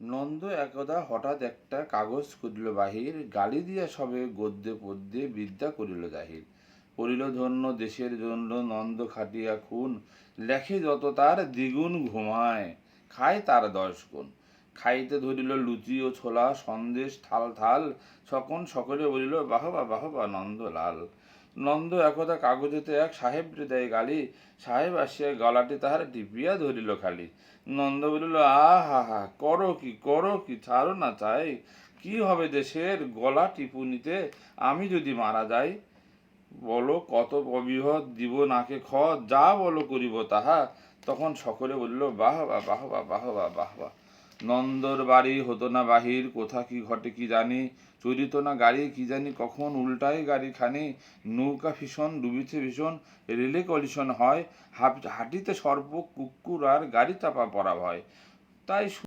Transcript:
নন্দ একদা হঠাৎ একটা কাগজ করিল বাহির, গালি দিয়া সবে গদ্যে পদ্যে বিদ্যা করিল জাহির। করিল ধন্য দেশের জন্য নন্দ খাটিয়া খুন, লেখে যত তার দ্বিগুণ ঘুমায়, খায় তার 10 গুণ। খাইতে ধরিল লুচি ও ছোলা সন্দেশ থাল থাল, সকন সকলে বলিল বাহবা বাহবা নন্দলাল। নন্দ একদা কাগজেতে এক সাহেবরে দেয় গালি, সাহেব আসিয়া গলাটি তাহার টিপিয়া ধরিল খালি। নন্দ বলিল আহা হা, করো কি ছাড়ো না চাই, কি হবে দেশের গলা টিপুনিতে, আমি যদি মারা যাই। বলো কত অবিহৎ দিব নাকে খ, যা বলো করিব তাহা। তখন সকলে বলিল বাহবা বাহবা বাহবা বাহবা। নন্দর বাড়ি হতো না বাহির, কোথা কি ঘটে কি জানি, চলিত না গাড়ি কি জানি কখন উল্টায় গাড়ি খানি। নৌকা ভীষণ ডুবিছে ভীষণ, রেলে কলিশন হয়, হাঁটিতে সর্প কুকুর আর গাড়ি চাপা পড়া ভয়। তাই